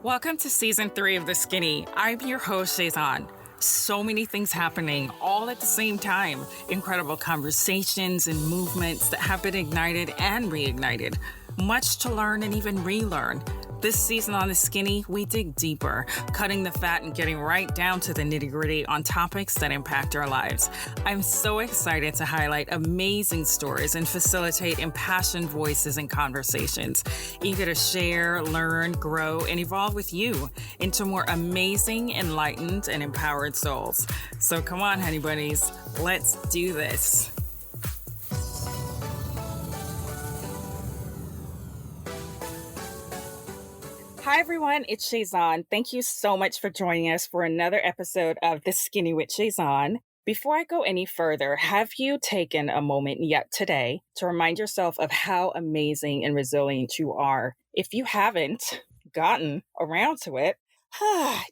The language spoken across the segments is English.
Welcome to season 3 of The Skinny. I'm your host, SHAYZON. So many things happening all at the same time. Incredible conversations and movements that have been ignited and reignited. Much to learn and even relearn. This season on The Skinny, we dig deeper, cutting the fat and getting right down to the nitty-gritty on topics that impact our lives. I'm so excited to highlight amazing stories and facilitate impassioned voices and conversations, eager to share, learn, grow, and evolve with you into more amazing, enlightened, and empowered souls. So come on, honey bunnies, let's do this. Hi, everyone. It's SHAYZON. Thank you so much for joining us for another episode of The Skinny with SHAYZON. Before I go any further, have you taken a moment yet today to remind yourself of how amazing and resilient you are? If you haven't gotten around to it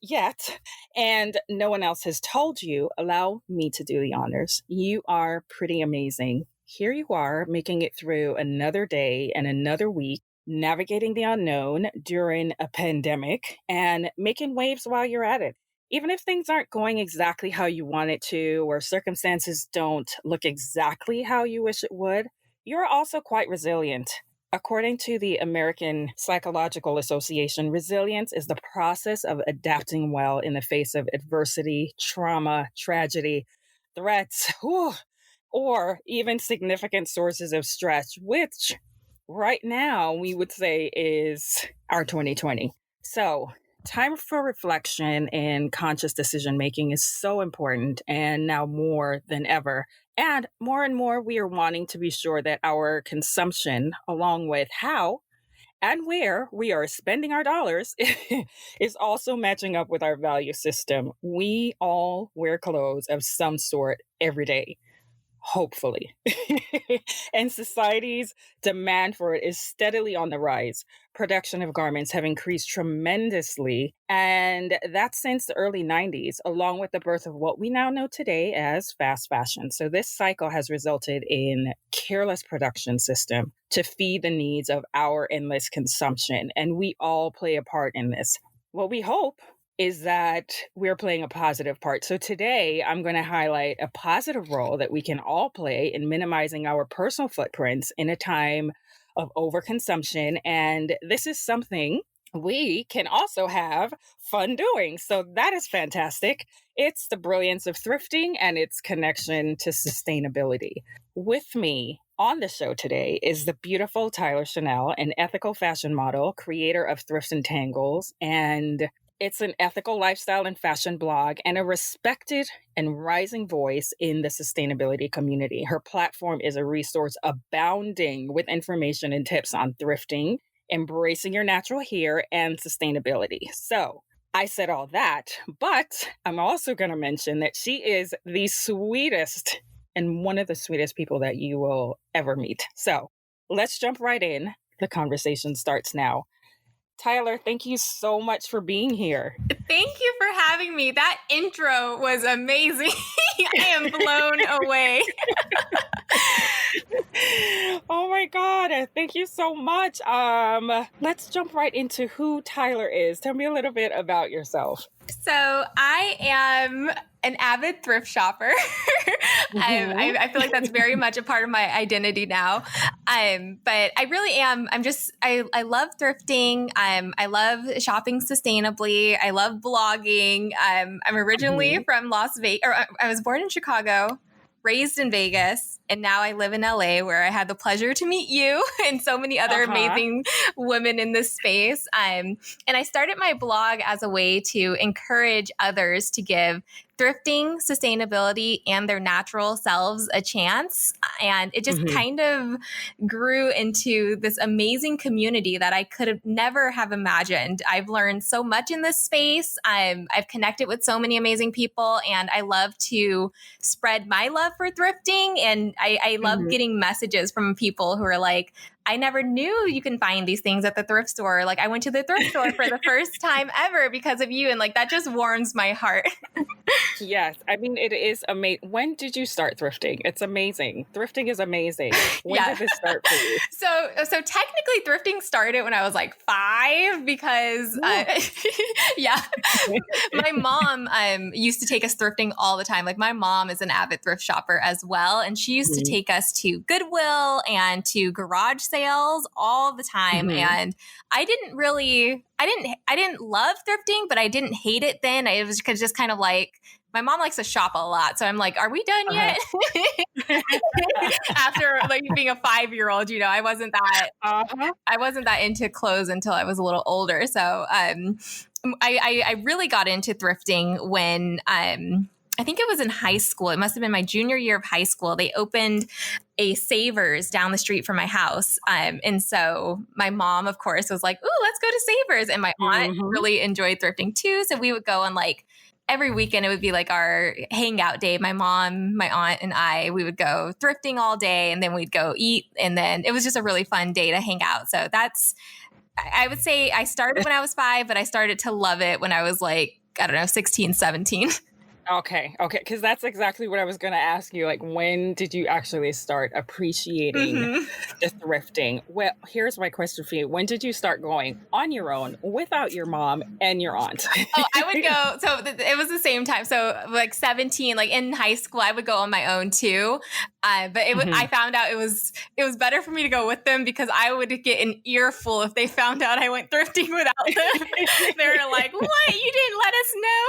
yet, and no one else has told you, allow me to do the honors. You are pretty amazing. Here you are, making it through another day and another week, navigating the unknown during a pandemic and making waves while you're at it. Even if things aren't going exactly how you want it to, or circumstances don't look exactly how you wish it would, you're also quite resilient. According to the American Psychological Association, resilience is the process of adapting well in the face of adversity, trauma, tragedy, threats, or even significant sources of stress, which right now we would say is our 2020. So time for reflection and conscious decision making is so important, and now more than ever. And more, we are wanting to be sure that our consumption, along with how and where we are spending our dollars, is also matching up with our value system. We all wear clothes of some sort every day. Hopefully. And society's demand for it is steadily on the rise. Production of garments have increased tremendously, and that's since the early 90s, along with the birth of what we now know today as fast fashion. So this cycle has resulted in careless production system to feed the needs of our endless consumption, and we all play a part in this. What we hope is that we're playing a positive part. So today, I'm going to highlight a positive role that we can all play in minimizing our personal footprints in a time of overconsumption. And this is something we can also have fun doing. So that is fantastic. It's the brilliance of thrifting and its connection to sustainability. With me on the show today is the beautiful Tyler Chanel, an ethical fashion model, creator of Thrifts and Tangles, and it's an ethical lifestyle and fashion blog and a respected and rising voice in the sustainability community. Her platform is a resource abounding with information and tips on thrifting, embracing your natural hair, and sustainability. So I said all that, but I'm also going to mention that she is the sweetest and one of the sweetest people that you will ever meet. So let's jump right in. The conversation starts now. Tyler, thank you so much for being here. Thank you for having me. That intro was amazing. I am blown away. Oh my God. Thank you so much. Let's jump right into who Tyler is. Tell me a little bit about yourself. So I am an avid thrift shopper. I feel like that's very much a part of my identity now. But I really am. I love thrifting. I love shopping sustainably. I love blogging. I'm originally from Las Vegas, or I was born in Chicago, raised in Vegas, and now I live in LA, where I had the pleasure to meet you and so many other amazing women in this space. And I started my blog as a way to encourage others to give thrifting, sustainability, and their natural selves a chance. And it just kind of grew into this amazing community that I could have never have imagined. I've learned so much in this space. I've connected with so many amazing people, and I love to spread my love for thrifting. And I love getting messages from people who are like, I never knew you can find these things at the thrift store. Like I went to the thrift store for the first time ever because of you. And like, that just warms my heart. Yes. I mean, it is amazing. When did you start thrifting? It's amazing. Thrifting is amazing. When did this start for you? So technically thrifting started when I was like 5 because, yeah, my mom used to take us thrifting all the time. Like my mom is an avid thrift shopper as well. And she used to take us to Goodwill and to garage sales all the time. And I didn't love thrifting, but I didn't hate it then. It was just kind of like, my mom likes to shop a lot. So I'm like, are we done yet? After like being a 5-year-old, I wasn't that into clothes until I was a little older. So I really got into thrifting when I think it was in high school. It must have been my junior year of high school. They opened a Savers down the street from my house. And so my mom, of course, was like, ooh, let's go to Savers. And my aunt really enjoyed thrifting too. So we would go on like every weekend. It would be like our hangout day. My mom, my aunt, and we would go thrifting all day, and then we'd go eat. And then it was just a really fun day to hang out. So I would say I started when I was 5, but I started to love it when I was like, I don't know, 16, 17. Okay. Because that's exactly what I was going to ask you. Like, when did you actually start appreciating the thrifting? Well, here's my question for you. When did you start going on your own without your mom and your aunt? I would go. So it was the same time. So like 17, like in high school, I would go on my own too. But I found out it was better for me to go with them because I would get an earful if they found out I went thrifting without them. They were like, "What? You didn't let us know."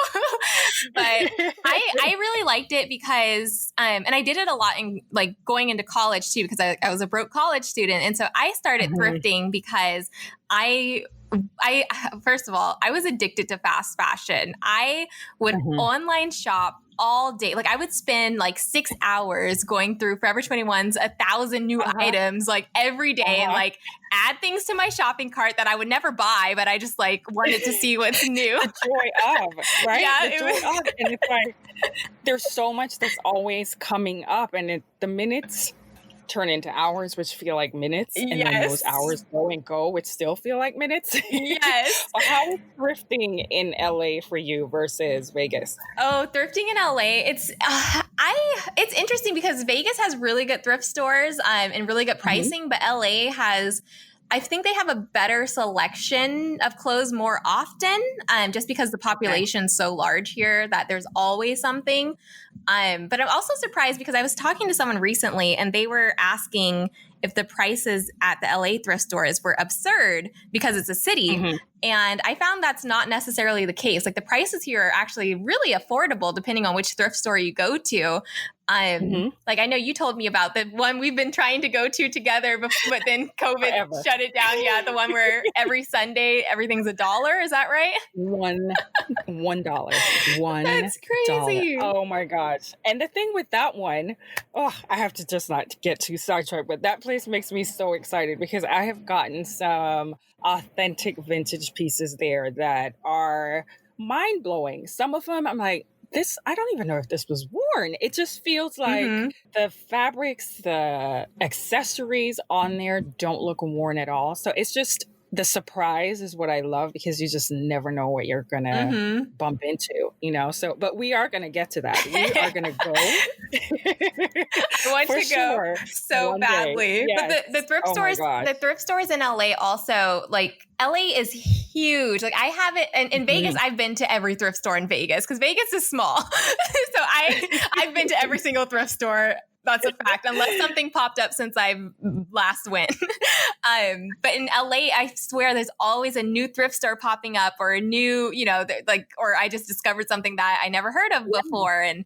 But I really liked it because, and I did it a lot in like going into college too because I was a broke college student, and so I started thrifting because I first of all, I was addicted to fast fashion. I would online shop all day. Like I would spend like 6 hours going through Forever 21's 1,000 new items like every day and like add things to my shopping cart that I would never buy, but I just like wanted to see what's new. The joy of, right? Yeah, the joy of. And it's like, there's so much that's always coming up, and the minutes turn into hours, which feel like minutes. And then those hours go, which still feel like minutes. Yes. How is thrifting in LA for you versus Vegas? Oh, thrifting in LA, it's interesting because Vegas has really good thrift stores and really good pricing, but LA has, I think they have a better selection of clothes more often, just because the population's so large here that there's always something. But I'm also surprised because I was talking to someone recently and they were asking if the prices at the LA thrift stores were absurd because it's a city. And I found that's not necessarily the case. Like the prices here are actually really affordable depending on which thrift store you go to. Like I know you told me about the one we've been trying to go to together, but then COVID shut it down. Yeah, the one where every Sunday everything's $1. Is that right? $1. That's crazy. Oh my gosh! And the thing with that one, I have to just not get too sidetracked, but that place makes me so excited because I have gotten some authentic vintage pieces there that are mind blowing. Some of them, I'm like, I don't even know if this was worn. It just feels like the fabrics, the accessories on there don't look worn at all. So it's just, the surprise is what I love because you just never know what you're going to bump into, So, but we are going to get to that. We are going to go. I want to go so one badly. Yes. But the thrift stores in LA also, like LA is huge. Like I haven't, in Vegas, I've been to every thrift store in Vegas because Vegas is small. So I've been to every single thrift store. That's a fact, unless something popped up since I last went. But in LA, I swear there's always a new thrift store popping up or a new, or I just discovered something that I never heard of before. And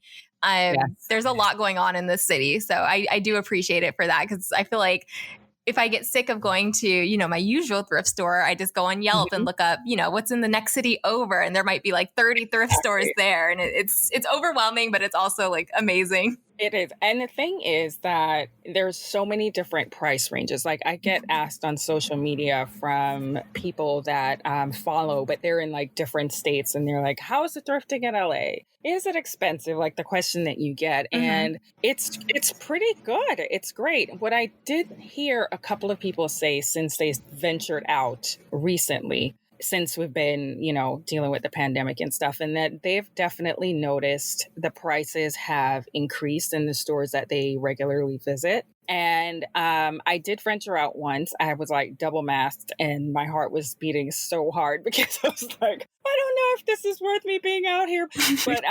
there's a lot going on in this city. So I do appreciate it for that because I feel like if I get sick of going to, my usual thrift store, I just go on Yelp and look up, what's in the next city over. And there might be like 30 thrift stores there. And it's overwhelming, but it's also like amazing. It is. And the thing is that there's so many different price ranges. Like I get asked on social media from people that follow, but they're in like different states and they're like, how is it thrifting in LA? Is it expensive? Like the question that you get. Mm-hmm. And it's pretty good. It's great. What I did hear a couple of people say since they ventured out recently, since we've been, dealing with the pandemic and stuff, and that they've definitely noticed the prices have increased in the stores that they regularly visit. And I did venture out once. I was like double masked and my heart was beating so hard because I was like, I don't know if this is worth me being out here. But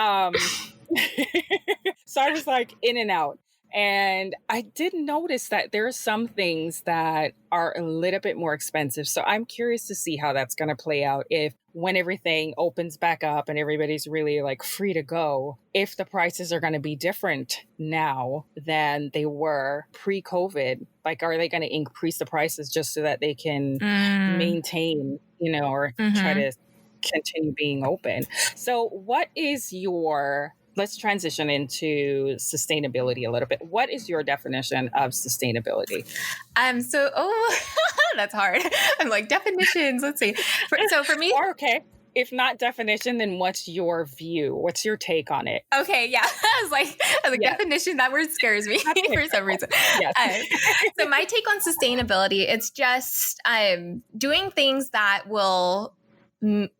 so I was like in and out. And I did notice that there are some things that are a little bit more expensive. So I'm curious to see how that's going to play out if when everything opens back up and everybody's really like free to go, if the prices are going to be different now than they were pre-COVID. Like, are they going to increase the prices just so that they can maintain, or try to continue being open? So what is let's transition into sustainability a little bit. What is your definition of sustainability? That's hard. I'm like, definitions. Let's see. So for me, okay. If not definition, then what's your view? What's your take on it? Okay, yeah. I was like, yes. Definition, that word scares me for some reason. Yes. So my take on sustainability, it's just doing things that will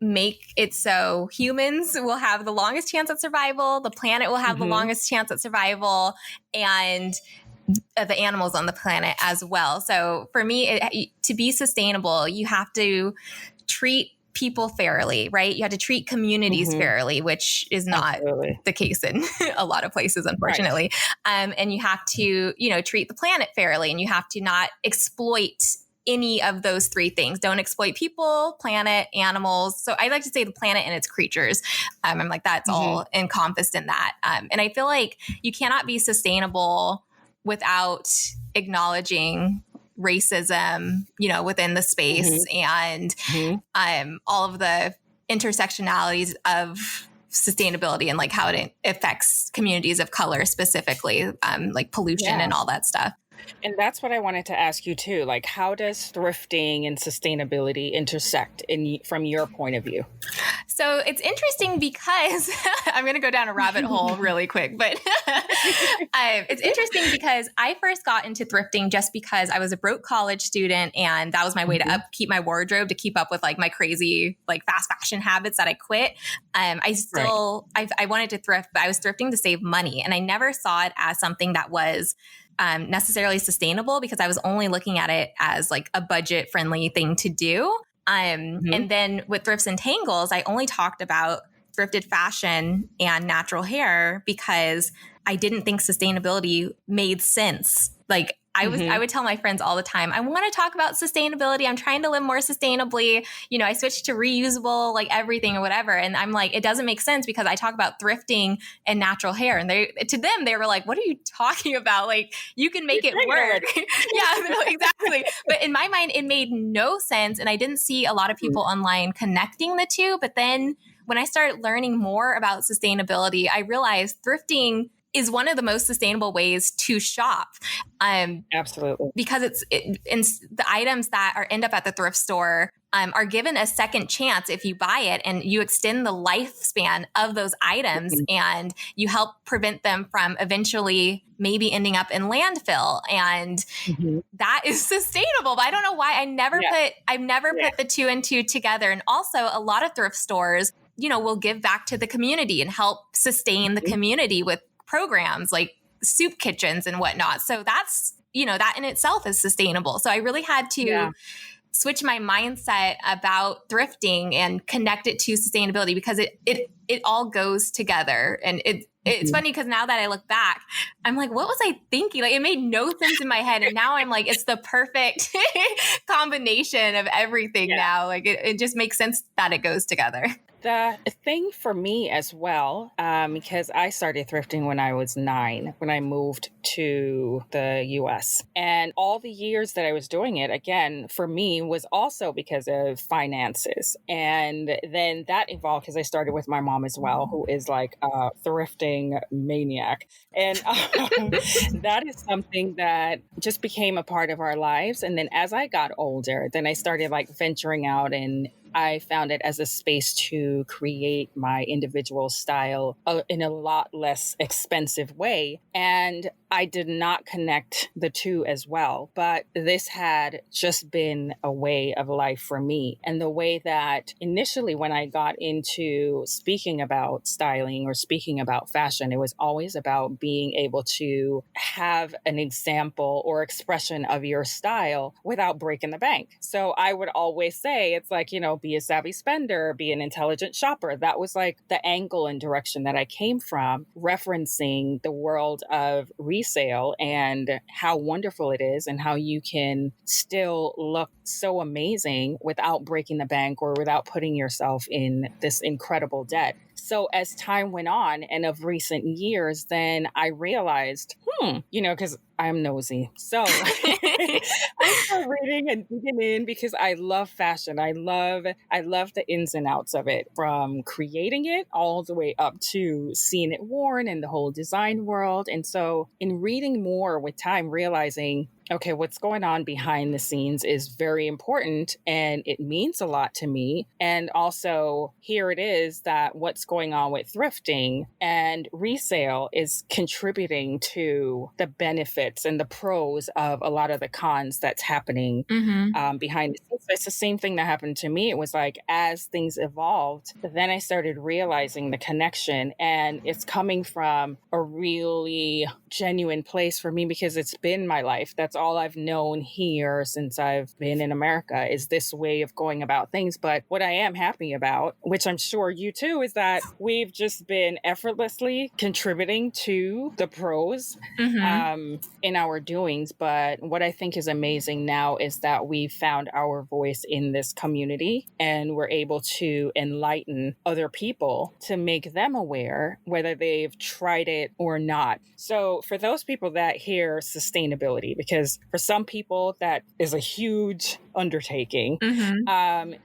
make it so humans will have the longest chance at survival, the planet will have the longest chance at survival, and the animals on the planet as well. So for me, to be sustainable, you have to treat people fairly, right? You have to treat communities fairly, which is not the case in a lot of places, unfortunately. Right. And you have to, treat the planet fairly, and you have to not exploit any of those three things. Don't exploit people, planet, animals. So I like to say the planet and its creatures. I'm like, that's all encompassed in that. And I feel like you cannot be sustainable without acknowledging racism, within the space and all of the intersectionalities of sustainability and like how it affects communities of color specifically, like pollution and all that stuff. And that's what I wanted to ask you too. Like, how does thrifting and sustainability intersect from your point of view? So it's interesting because I'm going to go down a rabbit hole really quick, but it's interesting because I first got into thrifting just because I was a broke college student, and that was my way to upkeep my wardrobe, to keep up with like my crazy like fast fashion habits that I quit. I wanted to thrift, but I was thrifting to save money, and I never saw it as something that was necessarily sustainable because I was only looking at it as like a budget friendly thing to do. And then with Thrifts and Tangles, I only talked about thrifted fashion and natural hair because I didn't think sustainability made sense. Like I would tell my friends all the time, I want to talk about sustainability. I'm trying to live more sustainably. I switched to reusable, like everything or whatever. And I'm like, it doesn't make sense because I talk about thrifting and natural hair. And they were like, what are you talking about? Like you can make it work. Yeah, exactly. But in my mind, it made no sense. And I didn't see a lot of people online connecting the two. But then when I started learning more about sustainability, I realized thrifting is one of the most sustainable ways to shop. Absolutely. Because the items that end up at the thrift store are given a second chance if you buy it, and you extend the lifespan of those items and you help prevent them from eventually maybe ending up in landfill. And that is sustainable. But I don't know why I've never put the two and two together. And also a lot of thrift stores, will give back to the community and help sustain the community with programs like soup kitchens and whatnot. So that's, that in itself is sustainable. So I really had to switch my mindset about thrifting and connect it to sustainability because it all goes together. And it's funny because now that I look back, I'm like, what was I thinking? Like it made no sense in my head. And now I'm like, it's the perfect combination of everything now. Like it just makes sense that it goes together. The thing for me as well, because I started thrifting when I was 9, when I moved to the US. And all the years that I was doing it, again, for me, was also because of finances. And then that evolved because I started with my mom as well, who is like a thrifting maniac. And that is something that just became a part of our lives. And then as I got older, then I started like venturing out, and I found it as a space to create my individual style in a lot less expensive way. And I did not connect the two as well, but this had just been a way of life for me. And the way that initially, when I got into speaking about styling or speaking about fashion, it was always about being able to have an example or expression of your style without breaking the bank. So I would always say, it's like, be a savvy spender, be an intelligent shopper. That was like the angle and direction that I came from, referencing the world of resale and how wonderful it is and how you can still look so amazing without breaking the bank or without putting yourself in this incredible debt. So as time went on and of recent years, then I realized, because I'm nosy. So I started reading and digging in because I love fashion. I love the ins and outs of it, from creating it all the way up to seeing it worn and the whole design world. And so in reading more with time, realizing, okay, what's going on behind the scenes is very important and it means a lot to me. And also, here it is that what's going on with thrifting and resale is contributing to the benefits and the pros of a lot of the cons that's happening behind the scenes. It's the same thing that happened to me. It was like, as things evolved, then I started realizing the connection, and it's coming from a really genuine place for me because it's been my life. That's all I've known here since I've been in America, is this way of going about things. But what I am happy about, which I'm sure you too, is that we've just been effortlessly contributing to the pros in our doings. But what I think is amazing now is that we've found our voice in this community, and we're able to enlighten other people to make them aware, whether they've tried it or not. So for those people that hear sustainability, because for some people that is a huge undertaking,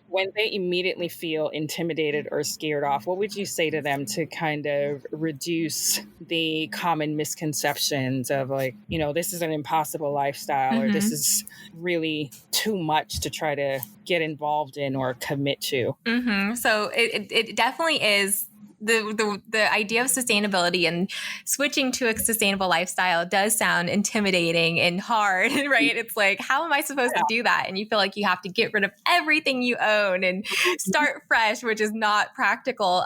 when they immediately feel intimidated or scared off, what would you say to them to kind of reduce the common misconceptions of like, this is an impossible lifestyle, or this is really too much to try to get involved in or commit to? So it definitely is. The idea of sustainability and switching to a sustainable lifestyle does sound intimidating and hard, right? It's like, how am I supposed to do that? And you feel like you have to get rid of everything you own and start fresh, which is not practical.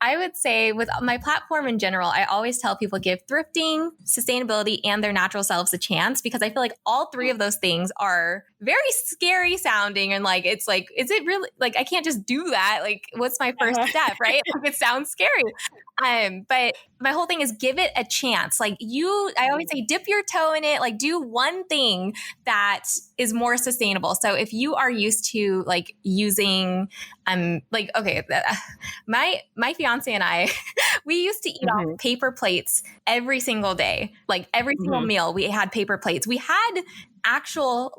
I would say with my platform in general, I always tell people, give thrifting, sustainability, and their natural selves a chance, because I feel like all three of those things are very scary sounding. And like, it's like, is it really, like, I can't just do that. Like, what's my first step, right? Like, it sounds scary. But my whole thing is give it a chance. Like I always say, dip your toe in it, like do one thing that is more sustainable. So if you are used to like using, my fiance and I, we used to eat off paper plates every single day, like every single meal we had paper plates. We had actual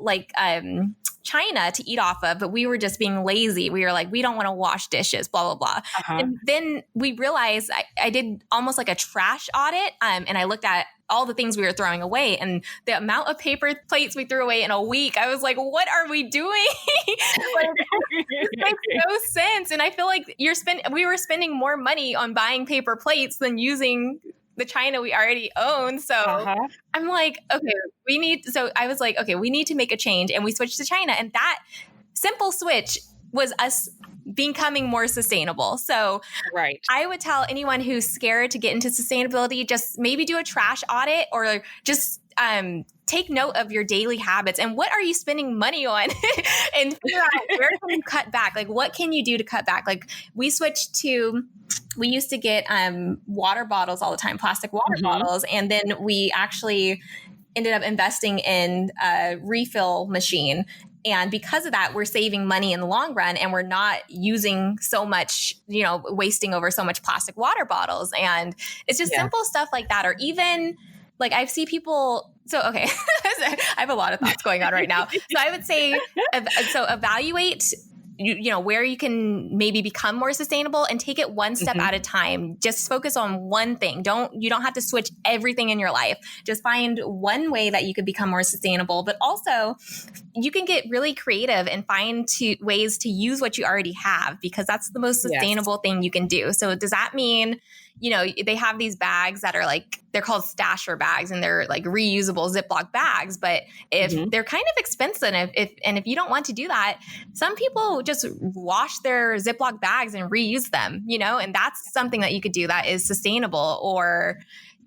china to eat off of, but we were just being lazy. We were like, we don't want to wash dishes, blah, blah, blah. And then we realized I did almost like a trash audit. And I looked at all the things we were throwing away and the amount of paper plates we threw away in a week. I was like, what are we doing? It makes no sense. And I feel like we were spending more money on buying paper plates than using the china we already own. So I'm like, okay, I was like, okay, we need to make a change. And we switched to china. And that simple switch was us becoming more sustainable. So I would tell anyone who's scared to get into sustainability, just maybe do a trash audit, or just take note of your daily habits and what are you spending money on and figure out where can you cut back? Like, what can you do to cut back? Like we used to get water bottles all the time, plastic water bottles. And then we actually ended up investing in a refill machine. And because of that, we're saving money in the long run, and we're not using so much, wasting over so much plastic water bottles. And it's just simple stuff like that. Or even like I see people. So, okay, I have a lot of thoughts going on right now. So I would say, evaluate where you can maybe become more sustainable and take it one step at a time. Just focus on one thing. You don't have to switch everything in your life. Just find one way that you could become more sustainable, but also you can get really creative and find ways to use what you already have, because that's the most sustainable thing you can do. So does that mean, they have these bags that are like, they're called stasher bags, and they're like reusable Ziploc bags. But if they're kind of expensive, if you don't want to do that, some people just wash their Ziploc bags and reuse them, and that's something that you could do that is sustainable. Or,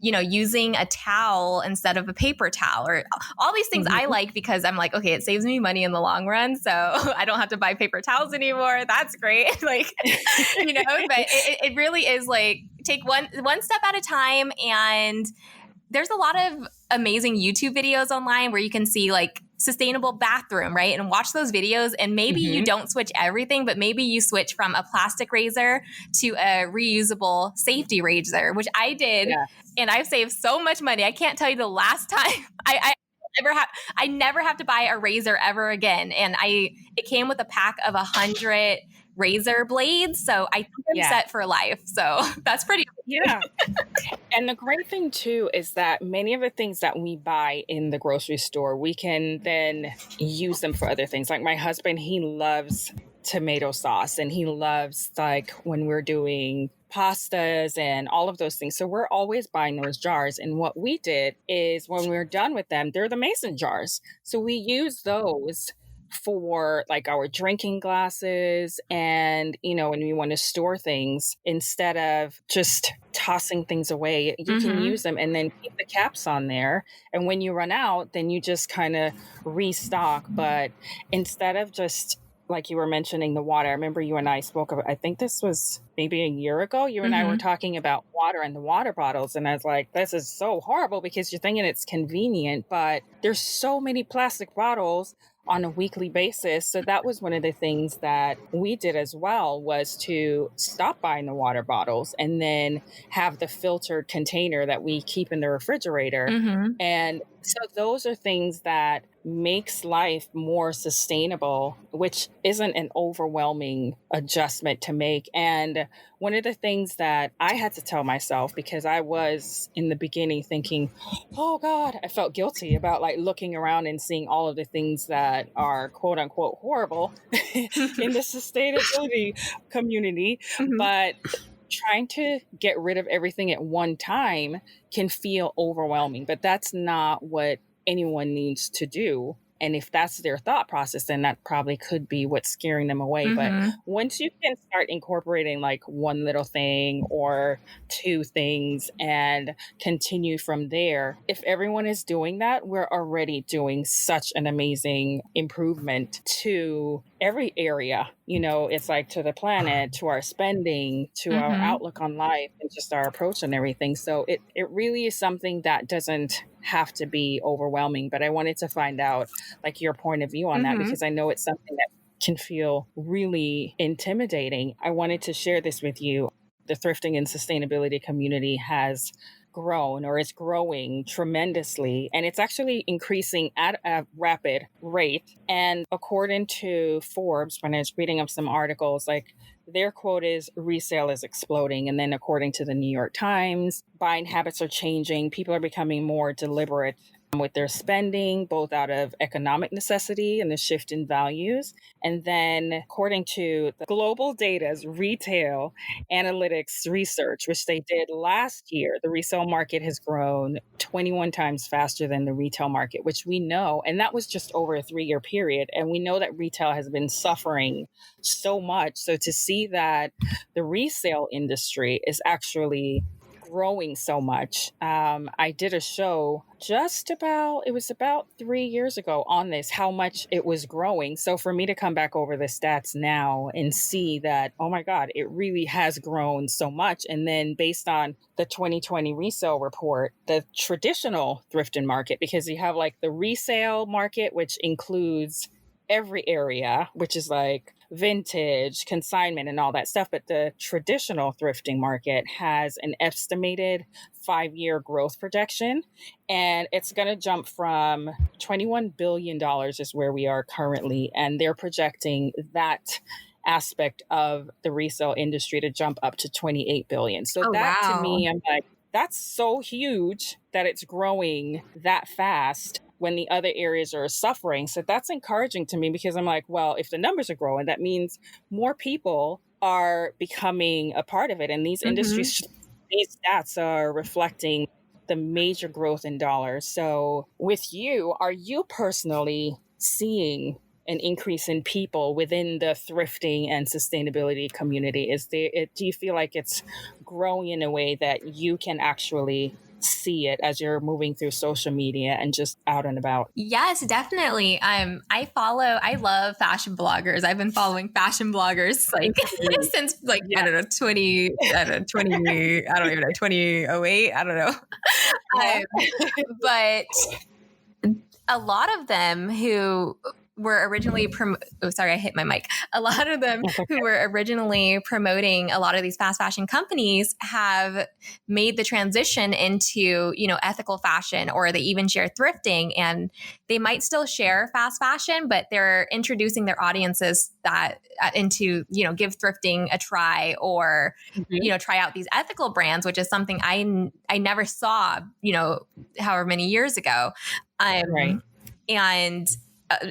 using a towel instead of a paper towel, or all these things I like, because I'm like, okay, it saves me money in the long run. So I don't have to buy paper towels anymore. That's great. Like, but it really is like, take one step at a time. And there's a lot of amazing YouTube videos online where you can see like sustainable bathroom, right? And watch those videos. And maybe you don't switch everything, but maybe you switch from a plastic razor to a reusable safety razor, which I did. Yeah. And I've saved so much money. I can't tell you the last time I never have to buy a razor ever again. And it came with a pack of 100 razor blades. So I think I'm set for life. So that's pretty cool. Yeah. And the great thing too is that many of the things that we buy in the grocery store, we can then use them for other things. Like my husband, he loves tomato sauce, and he loves like when we're doing pastas and all of those things. So we're always buying those jars. And what we did is when we're done with them, they're the mason jars. So we use those for like our drinking glasses, and when we want to store things, instead of just tossing things away, you can use them and then keep the caps on there, and when you run out, then you just kind of restock. But instead of just like you were mentioning the water, I remember you and I spoke about, I think this was maybe a year ago, you and I were talking about water and the water bottles. And I was like, this is so horrible, because you're thinking it's convenient, but there's so many plastic bottles on a weekly basis. So that was one of the things that we did as well, was to stop buying the water bottles and then have the filtered container that we keep in the refrigerator. And so those are things that makes life more sustainable, which isn't an overwhelming adjustment to make. And one of the things that I had to tell myself, because I was in the beginning thinking, oh God, I felt guilty about like looking around and seeing all of the things that are quote unquote horrible in the sustainability community. But trying to get rid of everything at one time can feel overwhelming, but that's not what anyone needs to do. And if that's their thought process, then that probably could be what's scaring them away. But once you can start incorporating like one little thing or two things and continue from there, if everyone is doing that, we're already doing such an amazing improvement to every area. It's like to the planet, to our spending, to our outlook on life, and just our approach and everything. So it really is something that doesn't have to be overwhelming. But I wanted to find out like your point of view on that, because I know it's something that can feel really intimidating. I wanted to share this with you. The thrifting and sustainability community has grown, or is growing tremendously, and it's actually increasing at a rapid rate. And according to Forbes, when I was reading up some articles, like their quote is resale is exploding. And then according to the New York Times, buying habits are changing. People are becoming more deliberate with their spending, both out of economic necessity and the shift in values. And then according to the Global Data's retail analytics research, which they did last year, the resale market has grown 21 times faster than the retail market, which we know, and that was just over a 3-year period. And we know that retail has been suffering so much. So to see that the resale industry is actually growing so much. I did a show it was about 3 years ago on this, how much it was growing. So for me to come back over the stats now and see that, oh my God, it really has grown so much. And then based on the 2020 resale report, the traditional thrifting market, because you have like the resale market, which includes every area, which is like vintage, consignment, and all that stuff. But the traditional thrifting market has an estimated 5 year growth projection, and it's going to jump from $21 billion is where we are currently. And they're projecting that aspect of the resale industry to jump up to 28 billion. So Oh, that to wow. me, I'm like, that's so huge that it's growing that fast when the other areas are suffering. So that's encouraging to me, because I'm like, well, if the numbers are growing, that means more people are becoming a part of it. And these Mm-hmm. industries, these stats are reflecting the major growth in dollars. So with you, are you personally seeing an increase in people within the thrifting and sustainability community? Do you feel like it's growing in a way that you can actually see it as you're moving through social media and just out and about? Yes, definitely. I love fashion bloggers. I've been following fashion bloggers like Mhm. since like, I Yeah. don't know, 20, I don't know, 20, I don't even know, 2008. I don't know. Uh-huh. But a lot of them who were originally oh, sorry, I hit my mic. A lot of them That's who okay. were originally promoting a lot of these fast fashion companies have made the transition into, ethical fashion, or they even share thrifting, and they might still share fast fashion, but they're introducing their audiences that into, give thrifting a try, or Mhm. try out these ethical brands, which is something I never saw, however many years ago. Right. And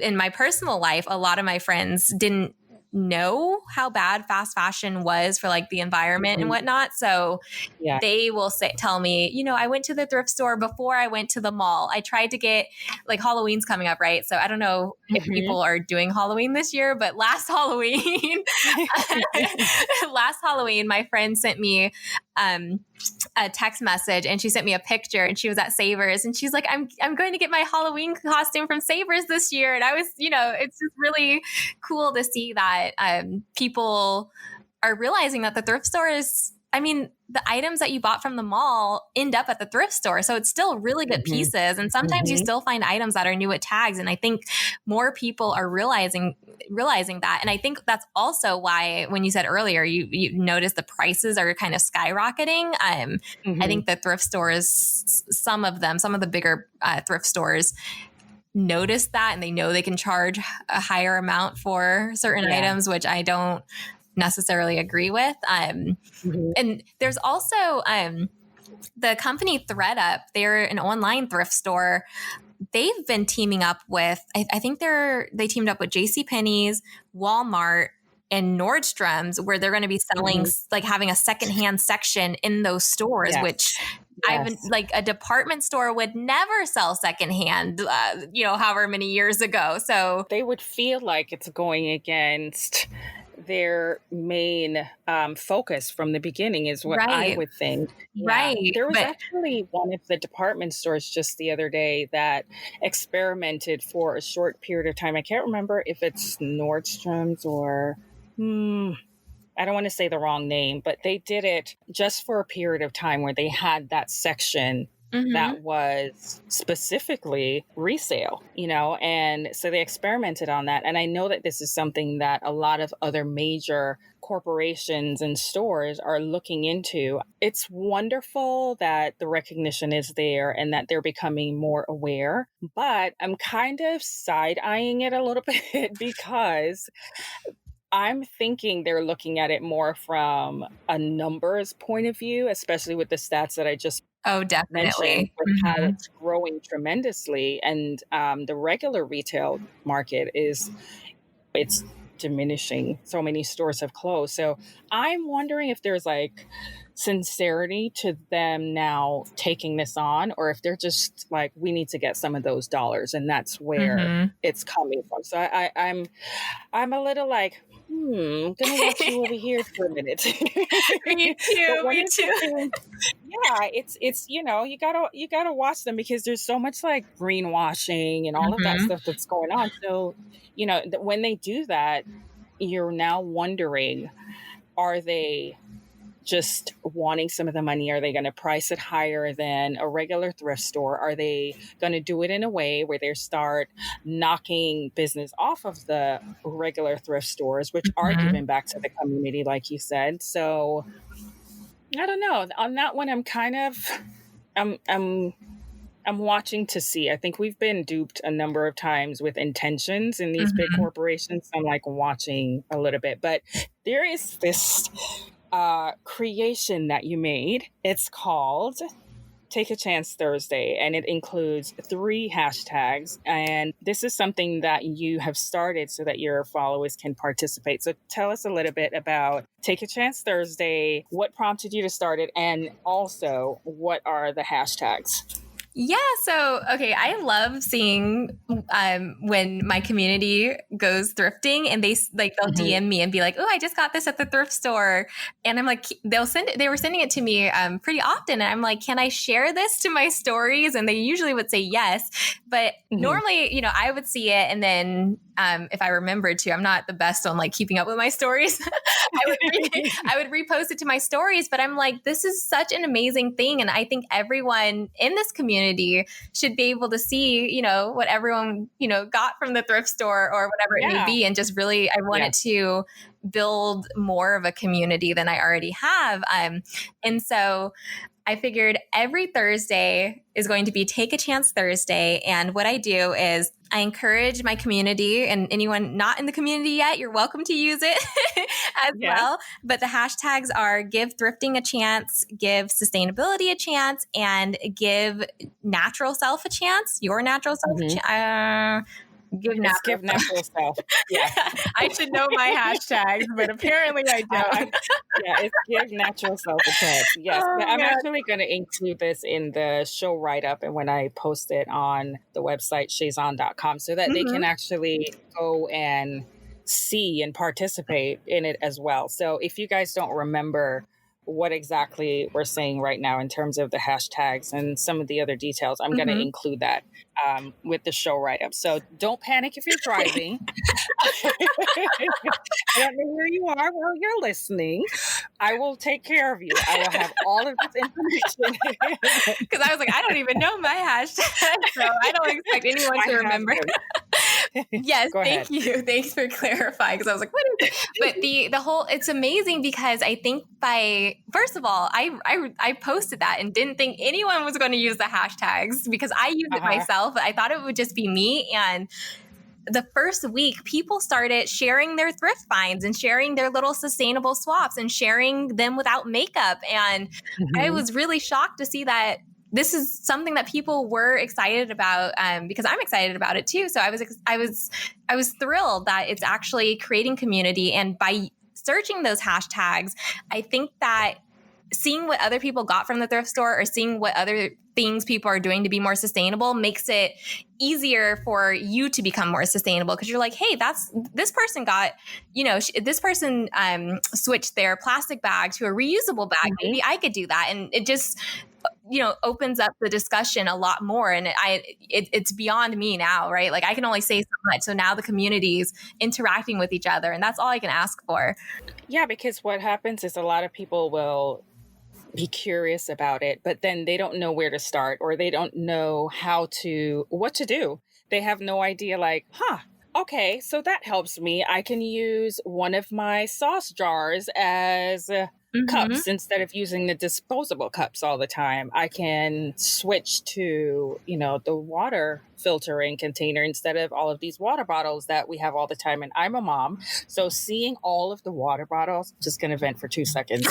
in my personal life, a lot of my friends didn't know how bad fast fashion was for like the environment and Mhm. whatnot. So Yeah. they will tell me, I went to the thrift store before I went to the mall. I tried to get, like, Halloween's coming up, right? So I don't know if Mhm. people are doing Halloween this year, but last Halloween, last Halloween, my friend sent me um, a text message, and she sent me a picture, and she was at Savers, and she's like, I'm going to get my Halloween costume from Savers this year. And I was, it's just really cool to see that people are realizing that the thrift store is, I mean, the items that you bought from the mall end up at the thrift store. So it's still really good Mhm. pieces. And sometimes you Mhm. still find items that are new with tags. And I think more people are realizing that. And I think that's also why, when you said earlier, you notice the prices are kind of skyrocketing. I Mhm. think the thrift stores, some of the bigger thrift stores, notice that, and they know they can charge a higher amount for certain Yeah. items, which I don't necessarily agree with. Mhm. And there's also the company ThreadUp. They're an online thrift store. They've been teaming up with, I think they teamed up with JCPenney's, Walmart, and Nordstrom's, where they're going to be selling, Mhm. like, having a secondhand section in those stores, which Yes. I've Yes. like, a department store would never sell secondhand, however many years ago. So They would feel like it's going against their main focus from the beginning, is what I right, would think. Yeah. right, There was but actually one of the department stores just the other day that experimented for a short period of time. I can't remember if it's Nordstrom's or. I don't want to say the wrong name, but they did it just for a period of time where they had that section mm-hmm. that was specifically resale, and so they experimented on that. And I know that this is something that a lot of other major corporations and stores are looking into. It's wonderful that the recognition is there and that they're becoming more aware, but I'm kind of side eyeing it a little bit because I'm thinking they're looking at it more from a numbers point of view, especially with the stats that I just Oh, mentioned, definitely. with how Mm-hmm. it's growing tremendously. And the regular retail market it's diminishing. So many stores have closed. So I'm wondering if there's like sincerity to them now taking this on, or if they're just like, we need to get some of those dollars, and that's where Mm-hmm. it's coming from. So I'm a little like, I'm gonna watch you over here for a minute. Me But too. when Me it's too. something, yeah, it's you gotta watch them, because there's so much like greenwashing and all of that Mm-hmm. stuff that's going on. So, when they do that, you're now wondering, are they just wanting some of the money? Are they going to price it higher than a regular thrift store? Are they going to do it in a way where they start knocking business off of the regular thrift stores, which are Mhm. giving back to the community, like you said? So I don't know. On that one, I'm I'm watching to see. I think we've been duped a number of times with intentions in these big Mhm. corporations. I'm like watching a little bit, but there is this creation that you made. It's called Take a Chance Thursday, and it includes 3 hashtags. And this is something that you have started so that your followers can participate. So tell us a little bit about Take a Chance Thursday, what prompted you to start it, and also what are the hashtags? Yeah, so okay, I love seeing when my community goes thrifting and they'll Mhm. DM me and be like, "Oh, I just got this at the thrift store," and I'm like, they'll send it. They were sending it to me pretty often, and I'm like, "Can I share this to my stories?" And they usually would say yes, but Mhm. normally, I would see it, and then if I remembered to, I'm not the best on like keeping up with my stories. I would repost it to my stories, but I'm like, this is such an amazing thing. And I think everyone in this community should be able to see, what everyone, got from the thrift store or whatever it may Yeah. be. And just really, I Yeah. wanted to build more of a community than I already have. And so I figured every Thursday is going to be Take a Chance Thursday. And what I do is I encourage my community, and anyone not in the community yet, you're welcome to use it as Yeah. well. But the hashtags are give thrifting a chance, give sustainability a chance, and give natural self a chance, your natural self a Mhm. chance. Give It's natural give natural self. Yeah. I should know my hashtags, but apparently I I don't. yeah, it's give natural self a chance. Yes, but Oh I'm man. actually going to include this in the show write up and when I post it on the website shayzon.com so that they can Mhm. actually go and see and participate in it as well. So if you guys don't remember what exactly we're saying right now in terms of the hashtags and some of the other details, I'm going to Mhm. include that with the show write up. So don't panic if you're driving. I don't know where you are while you're listening. I will take care of you. I will have all of this information. Because I was like, I don't even know my hashtag, so I don't expect anyone I to have remember. them. Yes, Go thank ahead. you. Thanks for clarifying. Because I was like, what is it? But the whole it's amazing because I think by first of all, I posted that and didn't think anyone was going to use the hashtags because I use it Uh-huh. myself. I thought it would just be me, and the first week, people started sharing their thrift finds and sharing their little sustainable swaps and sharing them without makeup. And I Mhm. was really shocked to see that this is something that people were excited about because I'm excited about it too. So I was thrilled that it's actually creating community. And by searching those hashtags, I think that seeing what other people got from the thrift store or seeing what other things people are doing to be more sustainable makes it easier for you to become more sustainable because you're like, hey, this person got, this person switched their plastic bag to a reusable bag. Mhm. Maybe I could do that. And it just, opens up the discussion a lot more. And it's beyond me now, right? Like I can only say so much. So now the community is interacting with each other and that's all I can ask for. Yeah, because what happens is a lot of people will be curious about it, but then they don't know where to start or they don't know what to do. They have no idea, like, okay, so that helps me. I can use one of my sauce jars as Mm-hmm. cups instead of using the disposable cups all the time. I can switch to, the water filtering container instead of all of these water bottles that we have all the time. And I'm a mom. So seeing all of the water bottles, just going to vent for 2 seconds,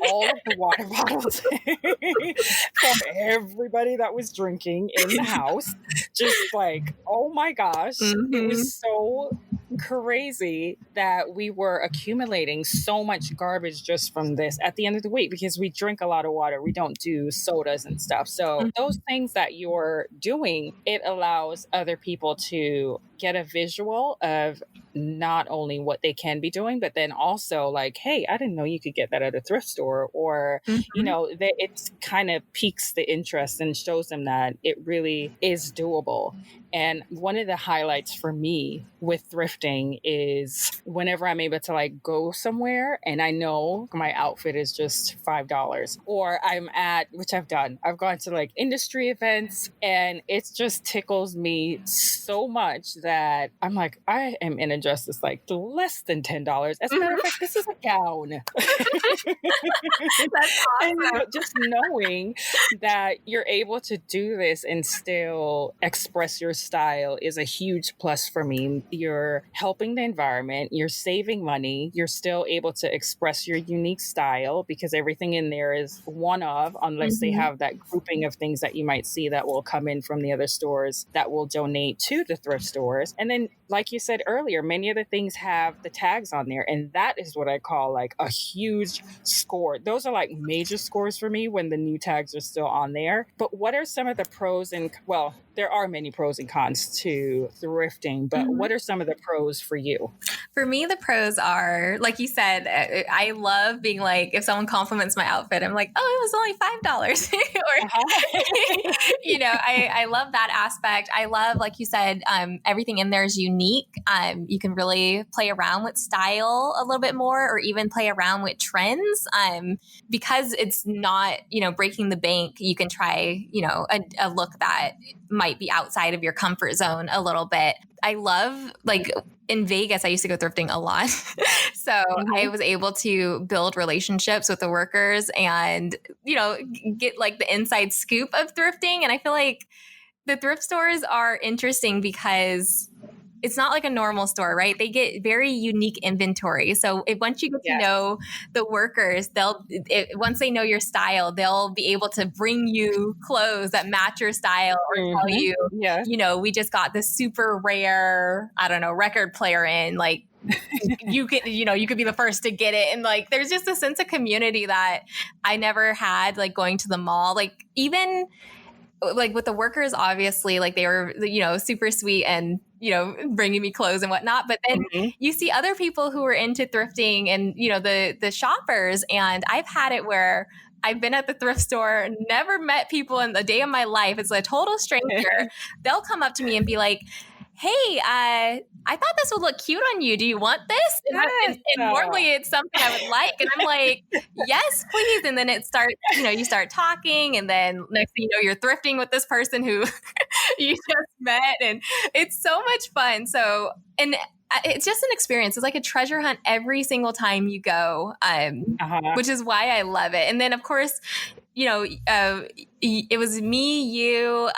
all of the water bottles from everybody that was drinking in the house, just like, oh my gosh, it was Mm-hmm. so crazy that we were accumulating so much garbage just from this at the end of the week because we drink a lot of water. We don't do sodas and stuff. So those things that you're doing, it allows other people to get a visual of not only what they can be doing, but then also like, hey, I didn't know you could get that at a thrift store, or Mm-hmm. that it kind of piques the interest and shows them that it really is doable. And one of the highlights for me with thrifting is whenever I'm able to like go somewhere and I know my outfit is just $5, or I'm at, which I've done, I've gone to like industry events and it just tickles me so much that I'm like, I am in a dress that's like less than $10. As a matter of fact, this is a gown. That's awesome. And just knowing that you're able to do this and still express your style is a huge plus for me. You're helping the environment, you're saving money, you're still able to express your unique style because everything in there is one of, unless they have that grouping of things that you might see that will come in from the other stores that will donate to the thrift stores. And then, like you said earlier, many of the things have the tags on there. And that is what I call like a huge score. Those are like major scores for me when the new tags are still on there. But what are some of the pros and, well, there are many pros and cons to thrifting, but what are some of the pros for you? For me, the pros are, like you said, I love being like, if someone compliments my outfit, I'm like, oh, it was only $5. Or, you know, I love that aspect. I love, like you said, everything in there is unique. You can really play around with style a little bit more, or even play around with trends. Because it's not, you know, breaking the bank, you can try, you know, a look that might be outside of your comfort zone a little bit. I love, like, in Vegas, I used to go thrifting a lot. So I was able to build relationships with the workers and, you know, get like the inside scoop of thrifting. And I feel like the thrift stores are interesting because it's not like a normal store, right? They get very unique inventory. So once you get to know the workers, once they know your style, they'll be able to bring you clothes that match your style, or tell you, you know, we just got this super rare, I don't know, record player in, like, you could be the first to get it. And like, there's just a sense of community that I never had, like going to the mall, like even like with the workers, obviously, like they were, you know, super sweet and, you know, bringing me clothes and whatnot. But then you see other people who are into thrifting and, you know, the shoppers. And I've had it where I've been at the thrift store, never met people in the day of my life. It's a total stranger. They'll come up to me and be like, hey, I thought this would look cute on you. Do you want this? And normally it's something I would like. And I'm like, yes, please. And then it starts, you know, you start talking, and then next thing you know, you're thrifting with this person who you just met. And it's so much fun. So, and it's just an experience. It's like a treasure hunt every single time you go, which is why I love it. And then, of course, you know, it was me, you,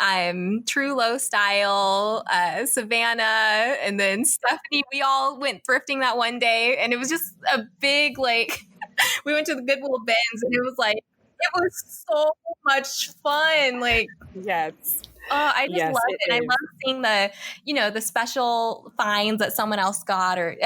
True Low Style, Savannah, and then Stephanie. We all went thrifting that one day, and it was just a big, like, we went to the Goodwill bins, and it was like, it was so much fun. Like, I just love it. And I love seeing the, you know, the special finds that someone else got, or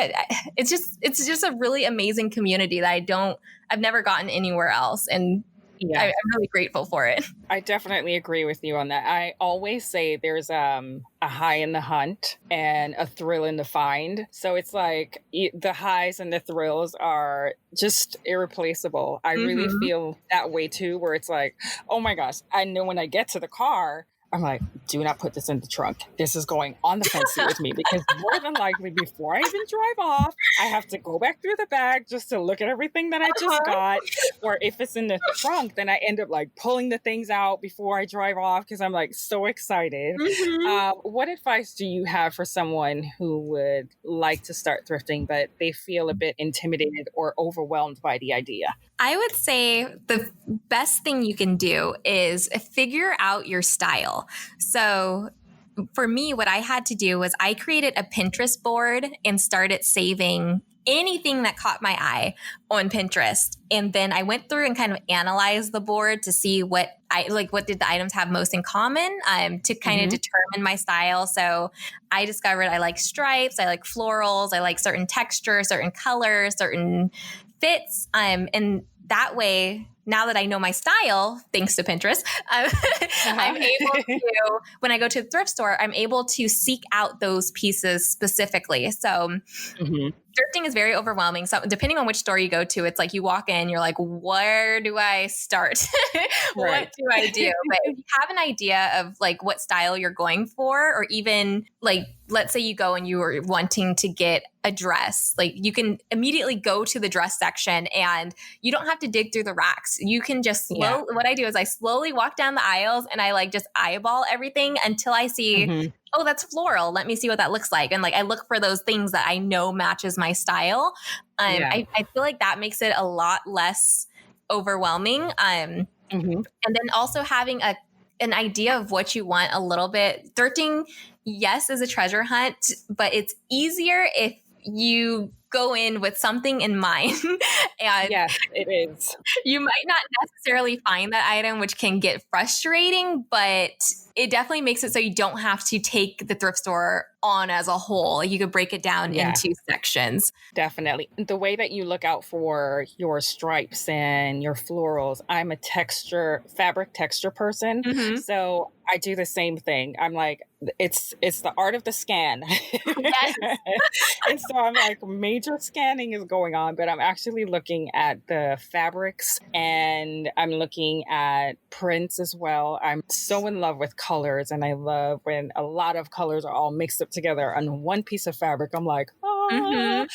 it's just a really amazing community that I've never gotten anywhere else. And I'm really grateful for it. I definitely agree with you on that. I always say there's a high in the hunt and a thrill in the find. So it's like the highs and the thrills are just irreplaceable. I really feel that way too, where it's like, oh my gosh, I know when I get to the car, I'm like, do not put this in the trunk. This is going on the fence seat with me, because more than likely before I even drive off, I have to go back through the bag just to look at everything that I just got. Or if it's in the trunk, then I end up like pulling the things out before I drive off because I'm like so excited. What advice do you have for someone who would like to start thrifting, but they feel a bit intimidated or overwhelmed by the idea? I would say the best thing you can do is figure out your style. So for me, what I had to do was I created a Pinterest board and started saving anything that caught my eye on Pinterest. And then I went through and kind of analyzed the board to see what did the items have most in common, to kind of determine my style. So I discovered I like stripes, I like florals, I like certain textures, certain colors, certain fits. And that way, now that I know my style, thanks to Pinterest, I'm able to, when I go to the thrift store, I'm able to seek out those pieces specifically. So thrifting is very overwhelming. So depending on which store you go to, it's like you walk in, you're like, where do I start? Right. What do I do? But if you have an idea of like what style you're going for, or even like, let's say you go and you are wanting to get a dress, like you can immediately go to the dress section and you don't have to dig through the racks. You can just what I do is I slowly walk down the aisles and I like just eyeball everything until I see, oh, that's floral. Let me see what that looks like. And like, I look for those things that I know matches my style. I feel like that makes it a lot less overwhelming. And then also having an idea of what you want a little bit. Thrifting, yes, is a treasure hunt, but it's easier if you go in with something in mind. And yes, it is. you might not necessarily find that item, which can get frustrating, but it definitely makes it so you don't have to take the thrift store on as a whole. Like you could break it down into sections. Definitely. The way that you look out for your stripes and your florals, I'm a fabric texture person. So I do the same thing. I'm like, it's the art of the scan. Yes. And so I'm like, major scanning is going on, but I'm actually looking at the fabrics and I'm looking at prints as well. I'm so in love with colors, and I love when a lot of colors are all mixed up together on one piece of fabric. I'm like, oh.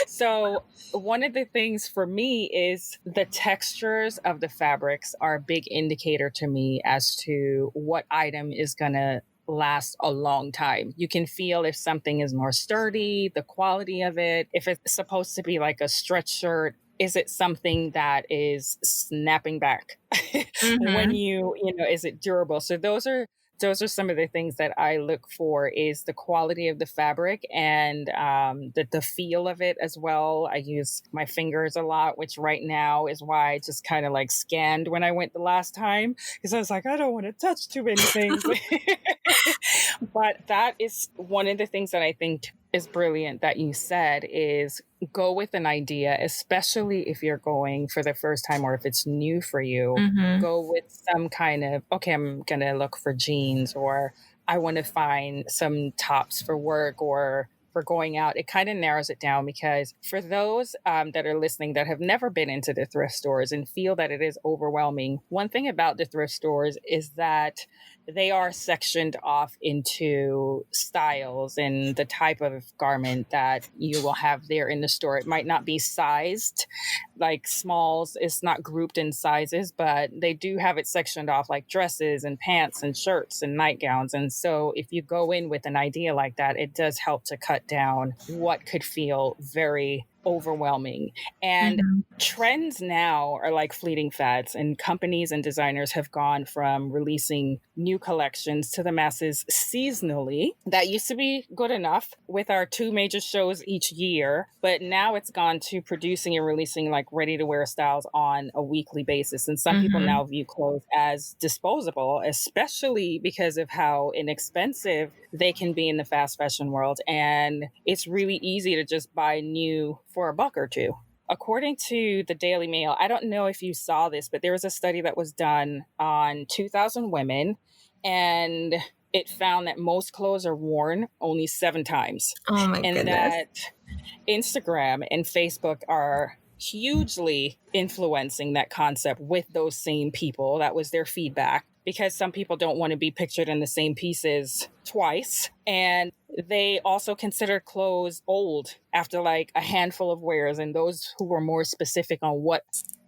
So one of the things for me is the textures of the fabrics are a big indicator to me as to what item is going to last a long time. You can feel if something is more sturdy, the quality of it, if it's supposed to be like a stretch shirt. Is it something that is snapping back when is it durable? So those are some of the things that I look for, is the quality of the fabric and the feel of it as well. I use my fingers a lot, which right now is why I just kind of like scanned when I went the last time, because I was like, I don't want to touch too many things. But that is one of the things that I think is brilliant that you said, is go with an idea, especially if you're going for the first time or if it's new for you. Go with some kind of, okay, I'm going to look for jeans, or I want to find some tops for work or for going out. It kind of narrows it down, because for those that are listening that have never been into the thrift stores and feel that it is overwhelming, one thing about the thrift stores is that they are sectioned off into styles and the type of garment that you will have there in the store. It might not be sized like smalls. It's not grouped in sizes, but they do have it sectioned off like dresses and pants and shirts and nightgowns. And so if you go in with an idea like that, it does help to cut down what could feel very overwhelming. And trends now are like fleeting fads, and companies and designers have gone from releasing new collections to the masses seasonally. That used to be good enough with our 2 major shows each year, but now it's gone to producing and releasing like ready to wear styles on a weekly basis. And some people now view clothes as disposable, especially because of how inexpensive they can be in the fast fashion world. And it's really easy to just buy new for $1 or $2. According to the Daily Mail, I don't know if you saw this, but there was a study that was done on 2,000 women, and it found that most clothes are worn only 7 times. Oh my and goodness. That Instagram and Facebook are hugely influencing that concept with those same people. That was their feedback, because some people don't want to be pictured in the same pieces twice. And they also consider clothes old after like a handful of wears. And those who were more specific on what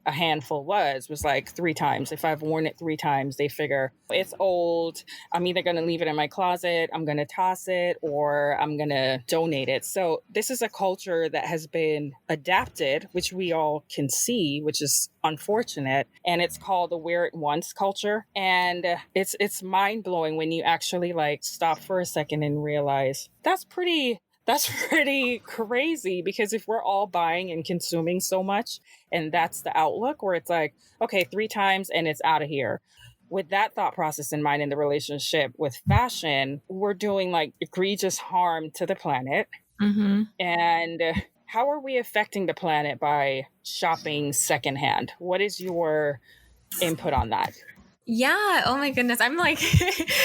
a handful was like 3 times. If I've worn it 3 times, they figure it's old. I'm either going to leave it in my closet, I'm going to toss it, or I'm going to donate it. So this is a culture that has been adapted, which we all can see, which is unfortunate. And it's called the wear it once culture. And it's mind blowing when you actually like stop for a second and realize that's pretty crazy, because if we're all buying and consuming so much, and that's the outlook where it's like, okay, 3 times and it's out of here. With that thought process in mind in the relationship with fashion, we're doing like egregious harm to the planet. And how are we affecting the planet by shopping secondhand? What is your input on that? Yeah. Oh my goodness. I'm like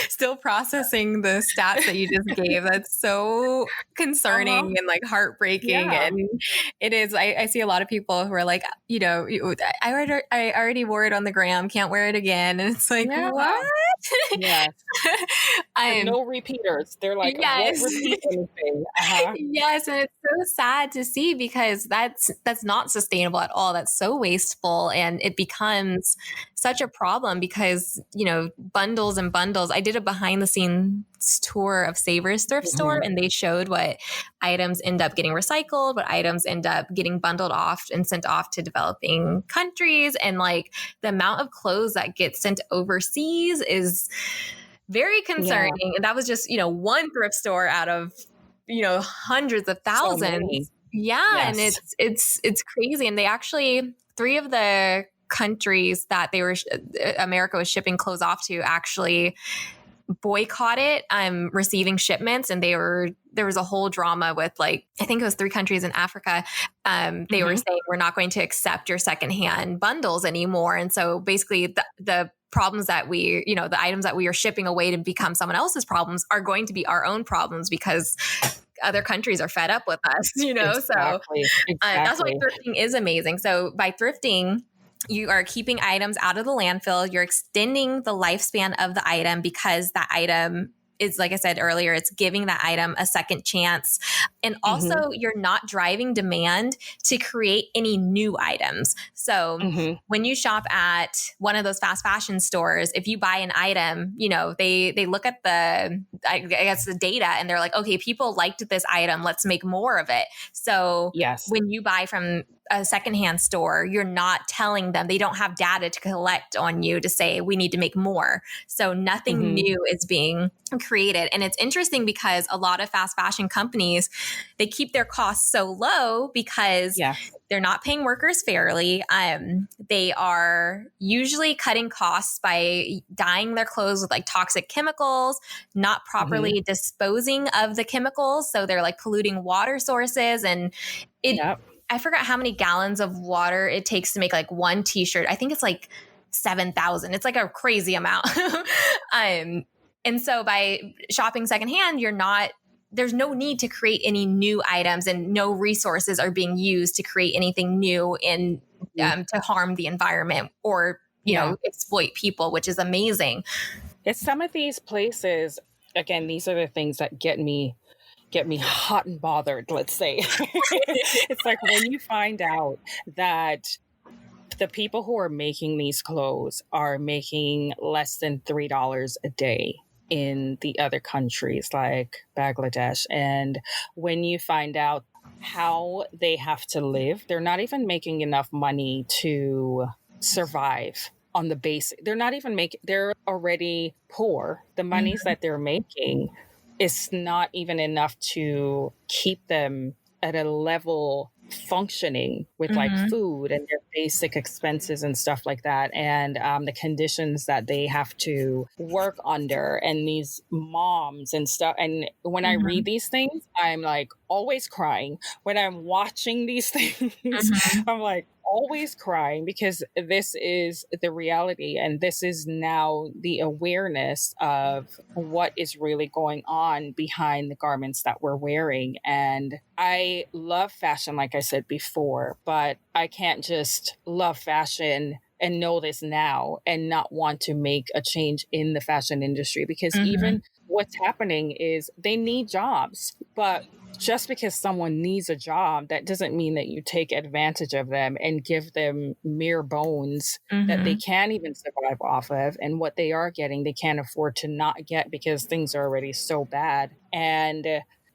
still processing the stats that you just gave. That's so Uh-huh. concerning and like heartbreaking. Yeah. And it is, I see a lot of people who are like, I already wore it on the gram, can't wear it again. And it's like, Yeah. what? Yes. And I'm, no repeaters. They're like, won't yes. repeat anything. Uh-huh. Yes, and it's so sad to see because that's not sustainable at all. That's so wasteful and it becomes such a problem because, bundles and bundles. I did a behind the scenes tour of Savers thrift store Mhm. and they showed what items end up getting recycled, what items end up getting bundled off and sent off to developing countries and like the amount of clothes that get sent overseas is very Yeah. concerning. And that was just, one thrift store out of, hundreds of So many. thousands. Yeah. And Yes. it's crazy. And they actually, three of the countries that America was shipping clothes off to actually boycotted receiving shipments and there was a whole drama with like I think it was three countries in Africa. They were saying we're not going to accept your secondhand bundles anymore. And so basically the problems that the items that we are shipping away to become someone else's problems are going to be our own problems because other countries are fed up with us, so Exactly. that's why Exactly. thrifting is amazing. So by thrifting, you are keeping items out of the landfill. You're extending the lifespan of the item because that item is, like I said earlier, it's giving that item a second chance. And also, you're not driving demand to create any new items. So when you shop at one of those fast fashion stores, if you buy an item, they look at the data and they're like, okay, people liked this item. Let's make more of it. So Yes. when you buy from a secondhand store, you're not telling them, they don't have data to collect on you to say we need to make more. So nothing new is being created. And it's interesting because a lot of fast fashion companies, they keep their costs so low because they're not paying workers fairly. They are usually cutting costs by dyeing their clothes with like toxic chemicals, not properly disposing of the chemicals. So they're like polluting water sources and I forgot how many gallons of water it takes to make like one t-shirt. I think it's like 7,000. It's like a crazy amount. And so by shopping secondhand, there's no need to create any new items and no resources are being used to create anything new and to harm the environment or, exploit people, which is amazing. It's some of these places, again, these are the things that get me hot and bothered, let's say. It's like when you find out that the people who are making these clothes are making less than $3 a day in the other countries like Bangladesh. And when you find out how they have to live, they're not even making enough money to survive on the basic. They're not even making, they're already poor. The monies that they're making is not even enough to keep them at a level functioning with like food and their basic expenses and stuff like that, and the conditions that they have to work under, and these moms and stuff. And when I read these things, I'm like always crying. When I'm watching these things, I'm like always crying because this is the reality, and this is now the awareness of what is really going on behind the garments that we're wearing. And I love fashion, like I said before, but I can't just love fashion and know this now and not want to make a change in the fashion industry, because even what's happening is they need jobs, but just because someone needs a job, that doesn't mean that you take advantage of them and give them mere bones that they can't even survive off of. And what they are getting, they can't afford to not get because things are already so bad. And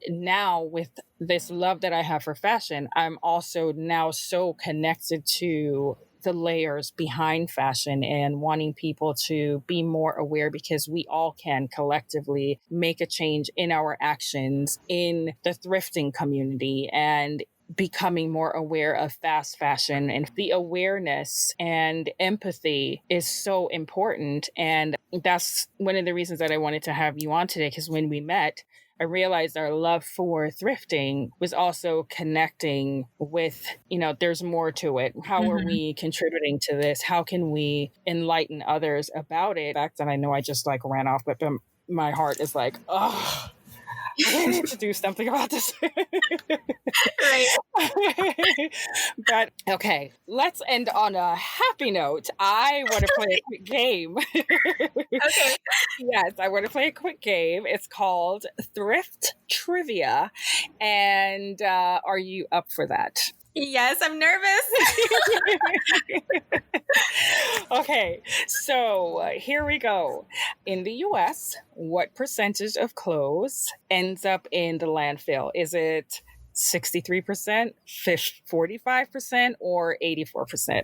now with this love that I have for fashion, I'm also now so connected to the layers behind fashion and wanting people to be more aware, because we all can collectively make a change in our actions in the thrifting community and becoming more aware of fast fashion. And the awareness and empathy is so important. And that's one of the reasons that I wanted to have you on today, because when we met, I realized our love for thrifting was also connecting with, there's more to it. How are we contributing to this? How can we enlighten others about it? The fact that I know I just like ran off, but my heart is like, oh, I need to do something about this. Right. But okay, let's end on a happy note. I want to play a quick game. Okay. Yes, I want to play a quick game. It's called Thrift Trivia. And are you up for that? Yes, I'm nervous. Okay, so here we go. In the US, what percentage of clothes ends up in the landfill? Is it 63%, 45%, or 84%?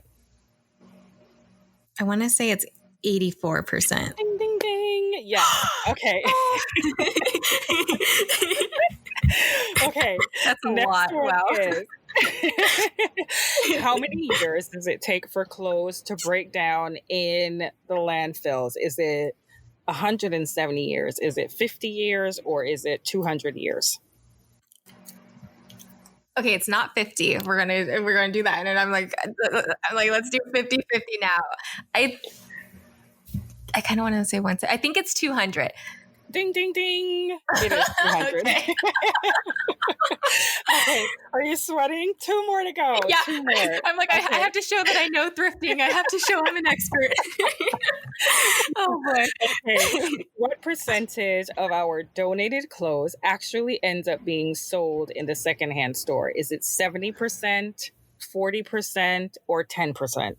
I want to say it's 84%. Ding, ding, ding. Yes. Okay. Okay. That's a Next lot. one Wow. is how many years does it take for clothes to break down in the landfills? Is it 170 years? Is it 50 years? Or is it 200 years? Okay, it's not 50. We're gonna do that. And I'm like, let's do 50-50 now. I kind of want to say once. I think it's 200. Ding, ding, ding. It is 200. Okay. Okay. Are you sweating? 2 more to go. Yeah. 2 more. I'm like, Okay. I have to show that I know thrifting. I have to show I'm an expert. Oh boy. Okay. What percentage of our donated clothes actually ends up being sold in the secondhand store? Is it 70%, 40%, or 10%?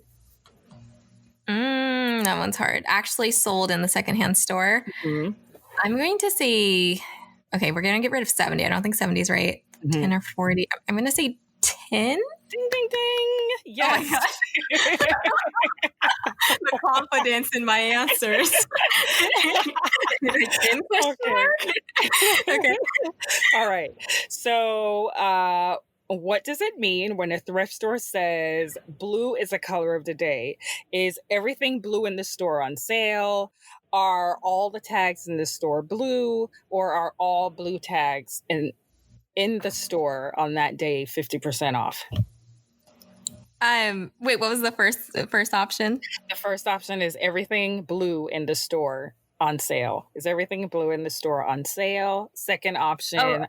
That one's hard. Actually sold in the secondhand store. Mm-hmm. I'm going to say, okay, we're going to get rid of 70. I don't think 70 is right. Mm-hmm. 10 or 40. I'm going to say 10. Ding, ding, ding. Yes. Oh my gosh. The confidence in my answers. Okay. All right. So, what does it mean when a thrift store says blue is a color of the day? Is everything blue in the store on sale? Are all the tags in the store blue? Or are all blue tags in the store on that day 50% off? Wait, what was the first option? The first option is everything blue in the store on sale. Is everything blue in the store on sale? Second option.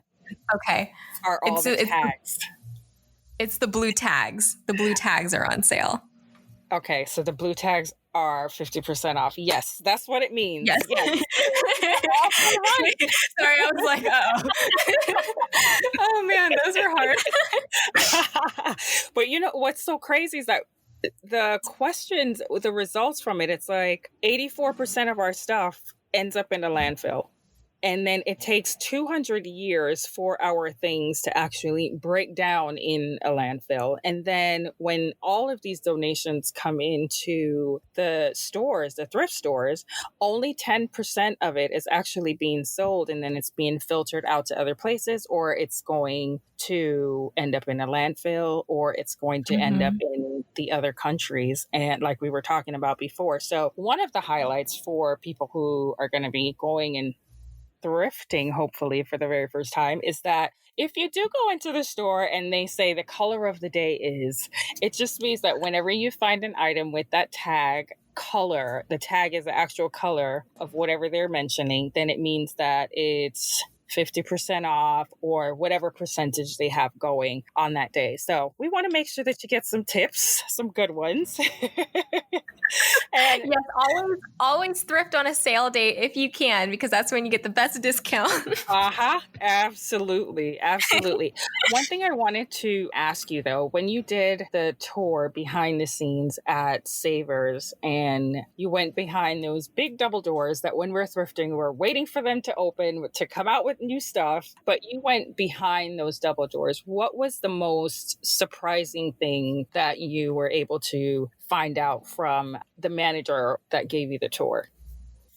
Okay. Are all the tags? It's the blue tags. The blue tags are on sale. Okay, so the blue tags are 50% off. Yes, that's what it means. Yes. Sorry, I was like, oh man, those are hard. But you know what's so crazy is that the questions, the results from it, it's like 84% of our stuff ends up in the landfill. And then it takes 200 years for our things to actually break down in a landfill. And then when all of these donations come into the stores, the thrift stores, only 10% of it is actually being sold. And then it's being filtered out to other places, or it's going to end up in a landfill, or it's going to end up in the other countries. And like we were talking about before. So one of the highlights for people who are going to be going and thrifting, hopefully for the very first time, is that if you do go into the store and they say the color of the day is, it just means that whenever you find an item with that tag color, the tag is the actual color of whatever they're mentioning, then it means that it's 50% off or whatever percentage they have going on that day. So we want to make sure that you get some tips, some good ones. And yes, always thrift on a sale day if you can, because that's when you get the best discount. Absolutely. One thing I wanted to ask you though, when you did the tour behind the scenes at Savers and you went behind those big double doors that when we're thrifting, we're waiting for them to open to come out with new stuff, but you went behind those double doors. What was the most surprising thing that you were able to find out from the manager that gave you the tour?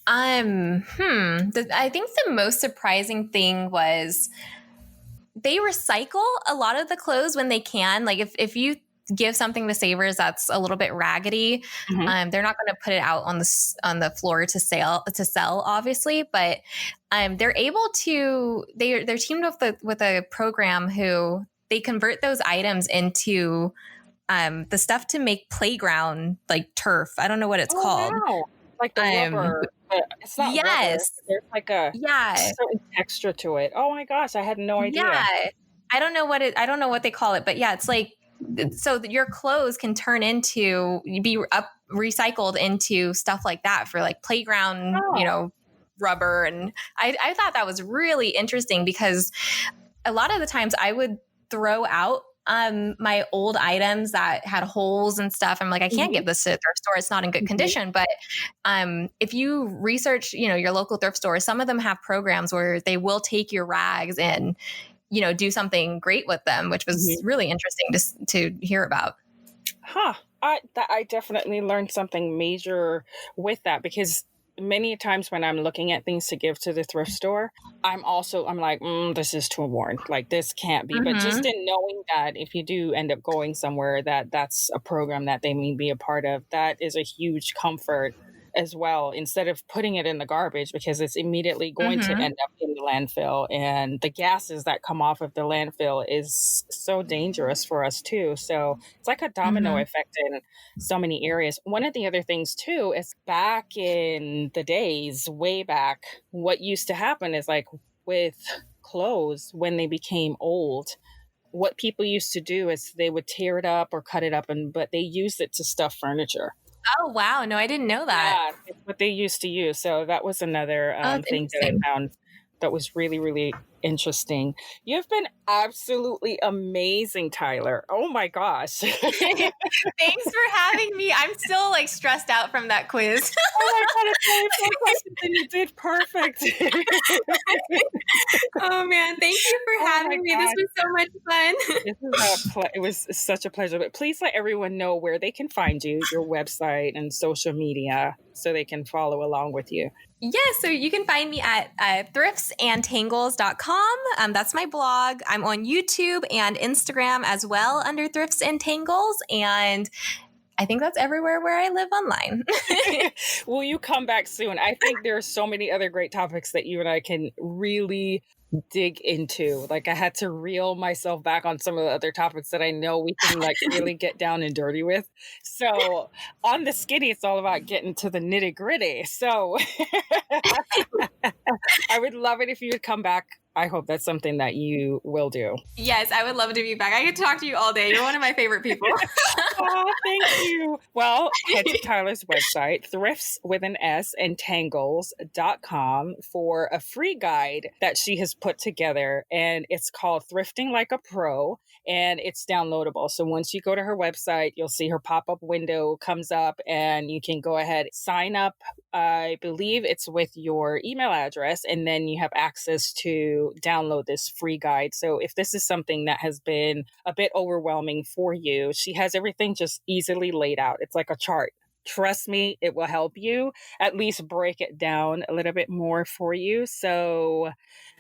I think the most surprising thing was they recycle a lot of the clothes when they can. Like if you give something to savers that's a little bit raggedy, they're not going to put it out on the floor to sell, obviously, but they're able to. They're teamed up with a program who they convert those items into the stuff to make playground like turf. I don't know what it's called. Wow. Like the rubber. But it's not rubber. There's like a certain texture to it. Oh my gosh, I had no idea. Yeah. I don't know what they call it, but yeah, it's like, so that your clothes can turn into, recycled into stuff like that for like playground, rubber. And I thought that was really interesting because a lot of the times I would throw out my old items that had holes and stuff. I'm like, I can't give this to the thrift store. It's not in good condition. But if you research, your local thrift store, some of them have programs where they will take your rags and, do something great with them, which was really interesting to hear about. I definitely learned something major with that, because many times when I'm looking at things to give to the thrift store, I'm like, this is too worn. Like, this can't be. But just in knowing that if you do end up going somewhere, that's a program that they may be a part of, that is a huge comfort as well, instead of putting it in the garbage, because it's immediately going to end up in the landfill, and the gases that come off of the landfill is so dangerous for us too. So it's like a domino effect in so many areas. One of the other things too is, back in the days, way back, what used to happen is, like with clothes, when they became old, what people used to do is they would tear it up or cut it up, but they used it to stuff furniture. Oh, wow. No, I didn't know that. Yeah, it's what they used to use. So that was another thing that I found that was really, really interesting. You've been absolutely amazing, Tyler. Oh my gosh. Thanks for having me. I'm still like stressed out from that quiz. Oh my God, it's only 4 questions and you did perfect. Oh man, thank you for having me. This was so much fun. It was such a pleasure. But please let everyone know where they can find you, your website and social media, so they can follow along with you. Yeah, so you can find me at thriftsandtangles.com. That's my blog. I'm on YouTube and Instagram as well under Thrifts and Tangles. And I think that's everywhere where I live online. Will you come back soon? I think there are so many other great topics that you and I can really dig into. Like, I had to reel myself back on some of the other topics that I know we can like really get down and dirty with. So on the Skinny, it's all about getting to the nitty gritty. So I would love it if you would come back. I hope that's something that you will do. Yes, I would love to be back. I could talk to you all day. You're one of my favorite people. Oh, thank you. Well, head to Tyler's website, thrifts with an S and tangles.com, for a free guide that she has put together. And it's called Thrifting Like a Pro, and it's downloadable. So once you go to her website, you'll see her pop-up window comes up and you can go ahead, sign up. I believe it's with your email address, and then you have access to download this free guide. So if this is something that has been a bit overwhelming for you, she has everything just easily laid out. It's like a chart. Trust me, it will help you at least break it down a little bit more for you. So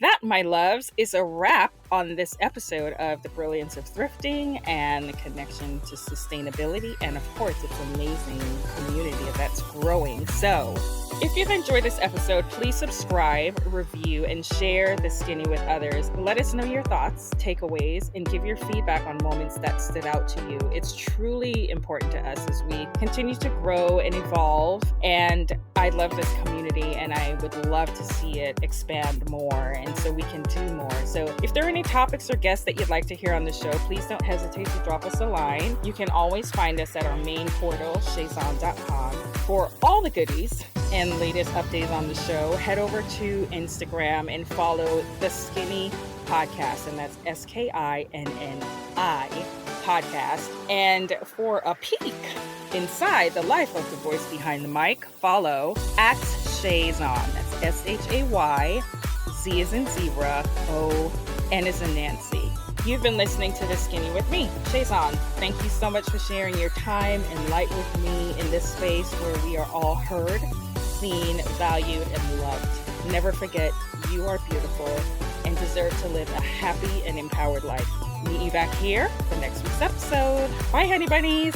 that, my loves, is a wrap on this episode of The Brilliance of Thrifting and the connection to sustainability. And of course, it's an amazing community that's growing. So if you've enjoyed this episode, please subscribe, review, and share The Skinny with others. Let us know your thoughts, takeaways, and give your feedback on moments that stood out to you. It's truly important to us as we continue to grow and evolve. And I love this community, and I would love to see it expand more, and so we can do more. So if there are any topics or guests that you'd like to hear on the show, please don't hesitate to drop us a line. You can always find us at our main portal, SHAYZON.com. For all the goodies and latest updates on the show, head over to Instagram and follow The Skinny Podcast, and that's SKINNI Podcast. And for a peek inside the life of the voice behind the mic, follow at SHAYZON. That's SHAY, Z as in zebra, O, N as in Nancy. You've been listening to The Skinny with me, SHAYZON. Thank you so much for sharing your time and light with me in this space where we are all heard, seen, valued, and loved. Never forget, you are beautiful. and deserve to live a happy and empowered life. Meet you back here for next week's episode. Bye, honey bunnies.